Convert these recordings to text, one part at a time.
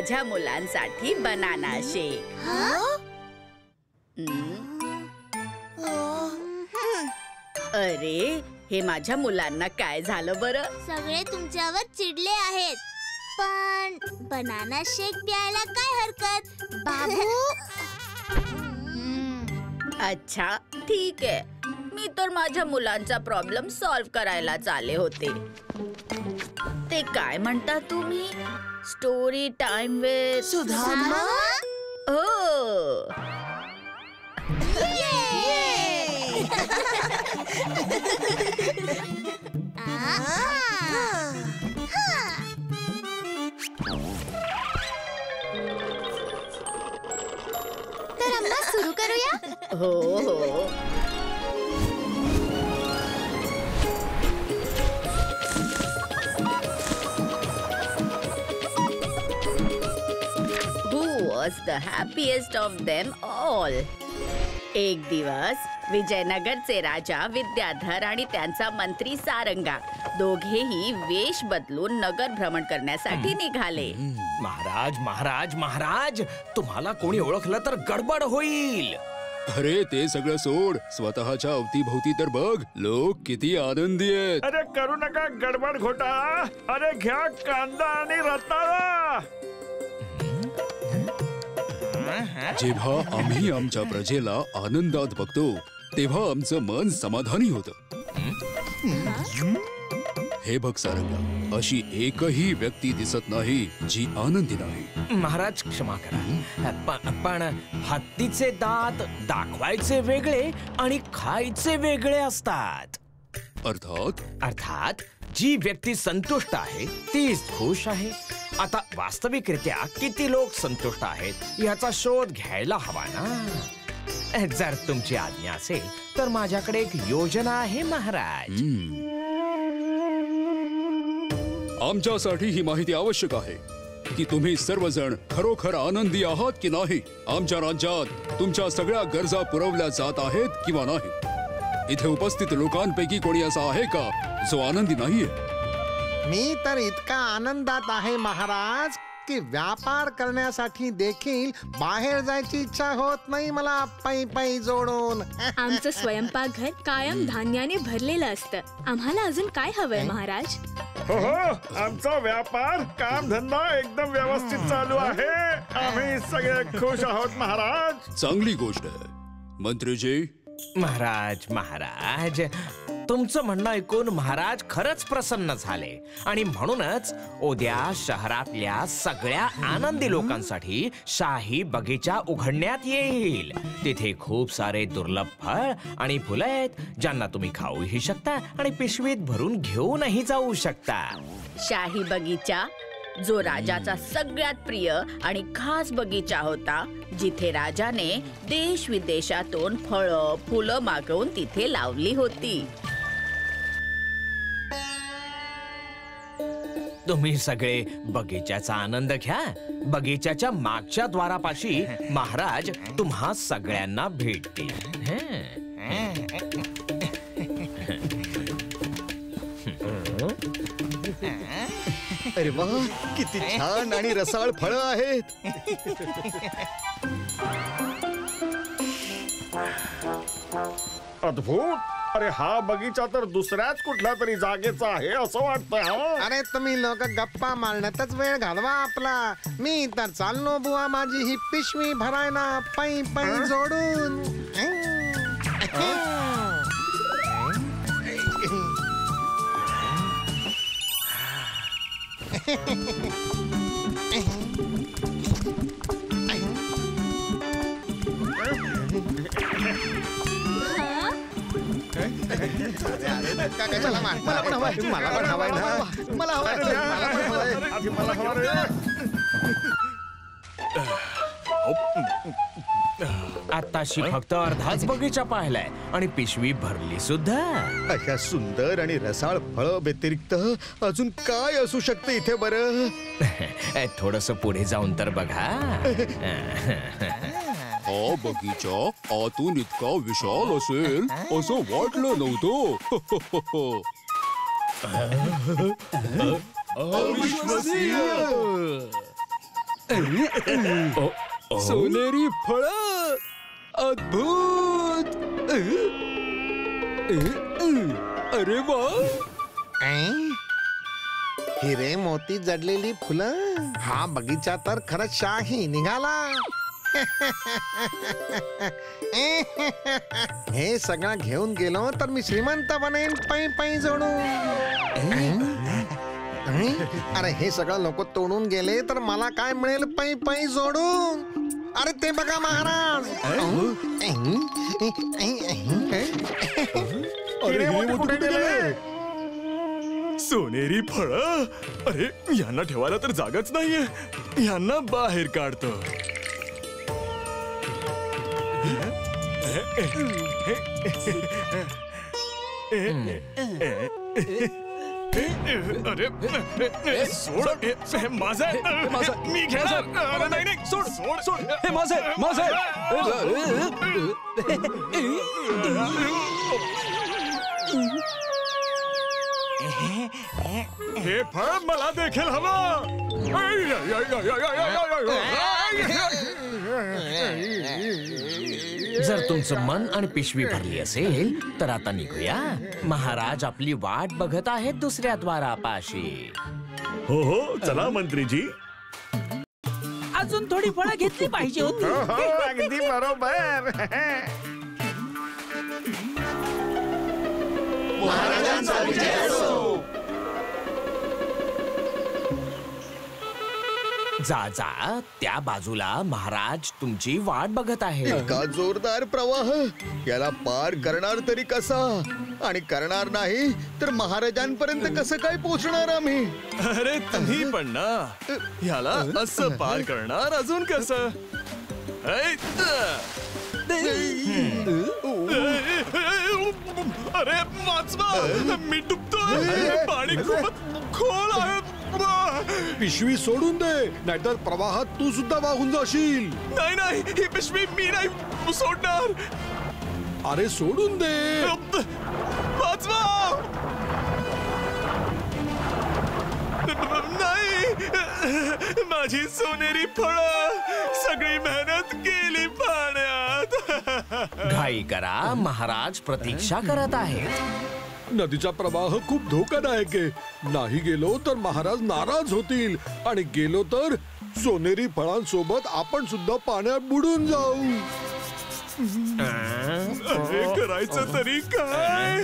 माझ्या मुलांसाठी banana shake. अरे, हे माझ्या मुलांना काय झालं बरं? सगळे तुमच्यावर चिडले आहेत, पण बनाना शेक प्यायला काय हरकत बाबू. अच्छा, ठीक आहे. मी तर माझ्या मुलांचा प्रॉब्लेम सॉल्व्ह करायलाच आले होते. ते काय म्हणता तुम्ही? Story time with Sudhama. हो. तर अम्मा सुरू करूया. हो हो. Who was the happiest of them all? एक दिवस विजयनगरचे राजा विद्याधर आणि त्यांचा मंत्री सारंगा दोघेही वेश बदलून नगर भ्रमण करण्यासाठी निघाले. महाराज महाराज महाराज, तुम्हाला कोणी ओळखलं तर गडबड होईल. अरे ते सगळं सोड, स्वतःच्या अवतीभोवती तर बघ, लोक किती आनंदी आहेत. अरे करू नका गडबड घोटाळा. अरे घ्या कांदा आणि रताळा. जेव्हा आम्ही आमच्या प्रजेला आनंदात बघतो तेव्हा आमचं मन समाधानी होतं. हे बघ सारंगा, अशी एकही व्यक्ती दिसत नाही जी आनंदी नाही. महाराज क्षमा करा, पण हत्तीचे दात दाखवायचे वेगळे आणि खायचे वेगळे असतात. अर्थात जी व्यक्ती संतुष्ट आहे तीच खुश आहे. आता वास्तविकरित्या किती लोक संतुष्ट आहेत याचा शोध घ्यायला हवा ना. जर तुमची आज्ञा असेल तर माझ्याकडे एक योजना आहे महाराज. आमच्यासाठी ही माहिती आवश्यक आहे की तुम्ही सर्वजण खरोखर आनंदी आहात की नाही. आमच्या राज्यात तुमच्या सगळ्या गरजा पुरवल्या जात आहेत किंवा नाही. इथे उपस्थित लोकांपैकी कोणी असा आहे का जो आनंदी नाहीये? मी तर इतका आनंदात आहे महाराज की व्यापार करण्यासाठी देखील बाहेर जायची इच्छा होत नाही मला पै पै जोडून. आमचं स्वयंपाकघर कायम धान्याने भरलेलं असतं. आम्हाला अजून काय हवंय महाराज? हो हो, आमचा व्यापार काम धंदा एकदम व्यवस्थित चालू आहे. आम्ही सगळे खुश आहोत महाराज. चांगली गोष्ट आहे. मंत्रीजी. महाराज तुमचं म्हणणं ऐकून महाराज खरंच प्रसन्न झाले आणि म्हणूनच उद्या शहरातल्या सगळ्या आनंदी लोकांसाठी शाही बगीचा उघडण्यात येईल. तिथे खूप सारे दुर्लभ फळ आणि फुलं आहेत ज्यांना तुम्ही खाऊही शकता आणि पिशवीत भरून घेऊनही जाऊ शकता. शाही बगीचा, जो राजाचा सगळ्यात प्रिय आणि खास बगीचा होता, जिथे राजाने देश विदेशातून फळं फुलं मागवून तिथे लावली होती. तुम्ही सगळे बगीच्याचा आनंद घ्या. बगीच्याच्या मागच्या द्वारापाशी महाराज तुम्हा सगळ्यांना भेटतील. अरे वा, किती छान आणि रसाळ फळं आहेत. अद्भुत. अरे हा बगीचा तर दुसऱ्याच कुठल्या तरी जागेचा आहे असं वाटतंय. अरे तुम्ही लोक गप्पा मारण्यातच वेळ घालवा आपला. मी तर चाललो बुवा माझी ही पिशवी भरायला पै पै जोडून. मला पण हवाय ना. मला हवाय. आताशी फक्त अर्धाच बगीचा पाहिलाय आणि पिशवी भरली सुद्धा. अशा सुंदर आणि रसाळ फळं व्यतिरिक्त अजून काय असू शकते इथे बरं? थोडस पुढे जाऊन तर बघा. हा बगीचा आतून इतका विशाल असेल असं वाटलं नव्हतं. सोनेरी फळ अद्भुत. अरे वा. हिरे मोती जडलेली फुलं. हा बगीचा तर खरंच शाही निघाला. हे सगळं घेऊन गेलो तर मी श्रीमंत बनेन पै पै जोडून. अरे हे सगळं लोक तोडून गेले तर मला काय मिळेल पै पै जोडून. अरे ते बघा महाराज. हिरे मोती कुठे गेले? सोनेरी फळ. अरे यांना ठेवायला तर जागाच नाहीये. यांना बाहेर काढतो. अरे सोड. हे माझं आहे. मी घेणार. नाही नाही सोड सोड सोड. हे माझं आहे. माझं आहे. हे फळ मला देखील हवं. जर तुमचं मन आणि पिशवी भरली असेल तर आता निघूया. महाराज आपली वाट बघत आहेत दुसऱ्या द्वारापाशी. हो हो चला मंत्रीजी. अजून थोडी फळं घेतली पाहिजे होती. अगदी बरोबर. महाराजांचा विजय असो. जा जा त्या बाजूला महाराज तुमची वाट बघत आहे. इतका जोरदार प्रवाह याला पार करणार तरी कसा. आणि करणार नाही तर महाराजांपर्यंत कसं काय पोहोचणार आम्ही. अरे तुम्ही पण ना. याला असं पार करणार अजून कसं. अरे वाचवा. मी डुबतोय. पाणी खूपच खोल आहे. पिशवी सोडून दे नाहीतर प्रवाहात तू सुद्धा वाहून जाशील. नाही नाही ही पिशवी मी नाही सोडणार. अरे सोडून दे. वाचवा. नाही. माझी सोनेरी फळं. सगळी मेहनत गेली पाण्यात. घाई करा. महाराज प्रतीक्षा करत आहेत. नदीचा प्रवाह खूप धोकादायक आहे. नाही गेलो तर महाराज नाराज होतील आणि गेलो तर सोनेरी फळांसोबत आपण सुद्धा पाण्यात बुडून जाऊ. अरे करायचं तरी काय.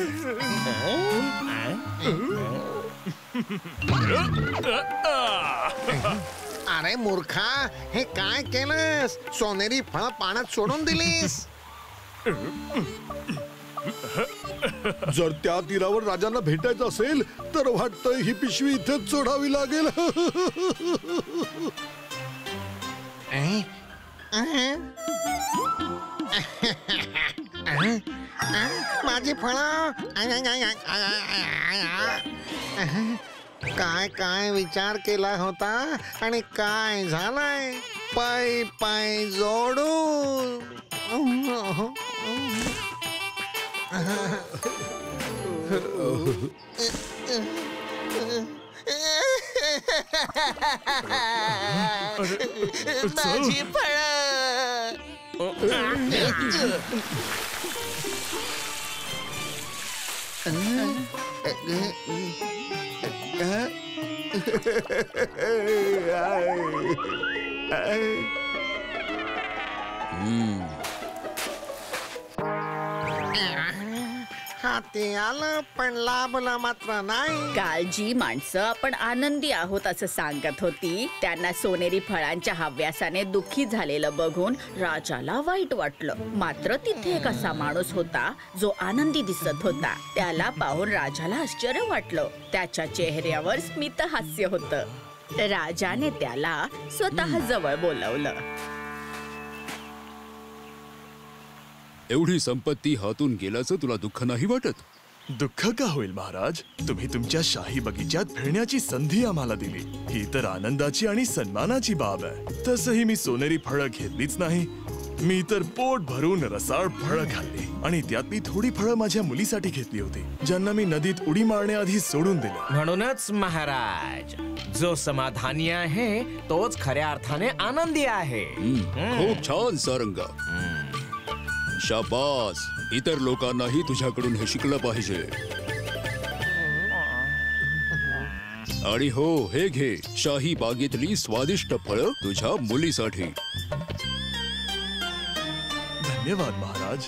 अरे मूर्खा हे काय केलंस. सोनेरी फळ पाण्यात सोडून दिलीस. जर त्या तीरावर राजांना भेटायचं असेल तर वाटतं ही पिशवी इथेच सोडावी लागेल. माझी फळं. काय काय विचार केला होता आणि काय झालाय. पाय पाय जोडून. माझी फळं. हाती आलं पण लाभला मात्र नाही. काल जी माणसं आपण आनंदी आहोत असं सांगत होती त्यांना सोनेरी फळांच्या हव्यासाने दुःखी झालेलं बघून राजाला वाईट वाटलं. मात्र तिथे एक असा माणूस होता जो आनंदी दिसत होता. त्याला पाहून राजाला आश्चर्य वाटलं. त्याच्या चेहऱ्यावर स्मित हास्य होतं. राजाने त्याला स्वतः जवळ बोलवलं. एवढी संपत्ती हातून गेल्याचं तुला दुःख नाही वाटत. दुःख का होईल महाराज. तुम्ही तुमच्या शाही बगीच्यात फिरण्याची संधी आम्हाला दिली. ही तर आनंदाची आणि सन्मानाची बाब आहे. तसंही मी सोनेरी फळं घेतलीच नाही मी तर पोट भरून रसाळ फळं खाल्ली आणि त्यात मी थोडी फळं माझ्या मुलीसाठी घेतली होती, ज्यांना मी नदीत उडी मारण्याआधी सोडून दिलं. म्हणूनच महाराज, जो समाधानी आहे तोच खऱ्या अर्थाने आनंदी आहे. खूप छान सारंगा. शाबास. इतर लोकांनाही तुझ्याकडून हे शिकलं पाहिजे. आणि हो, हे घे शाही बागेतली स्वादिष्ट फळं तुझ्या मुलीसाठी. धन्यवाद महाराज.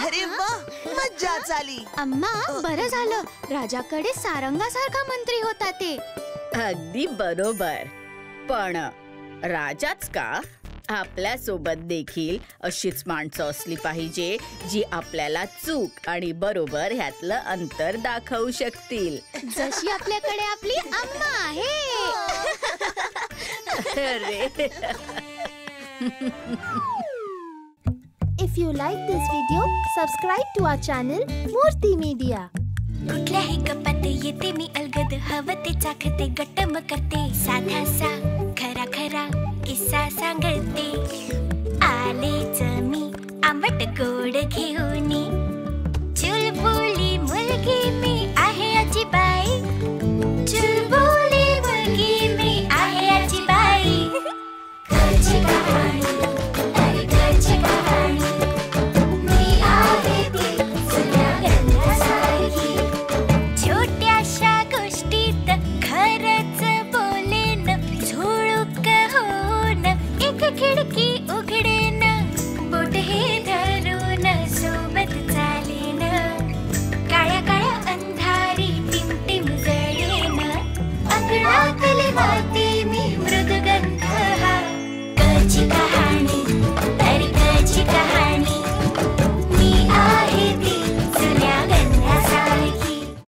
अरे वा, मज्जाच आली. अम्मा, बरं झालं राजाकडे सारंगासारखा मंत्री होता ते. अगदी बरोबर. पण राजाच का, आपल्या सोबत देखील अशीच माणसं असली पाहिजे जी आपल्याला चूक आणि बरोबर ह्यातलं अंतर दाखवू शकतील. जशी आपल्याकडे आपली अम्मा आहे. अरे. If you like this video, subscribe to our channel Murthy Media. कुठल्याही गप्पात येते मी अलगद, हवं ते चाखते, गट्टम करते, साधा सा खरा खरा किस्सा सांगते. आलेच मी आंबट गोड घेऊन.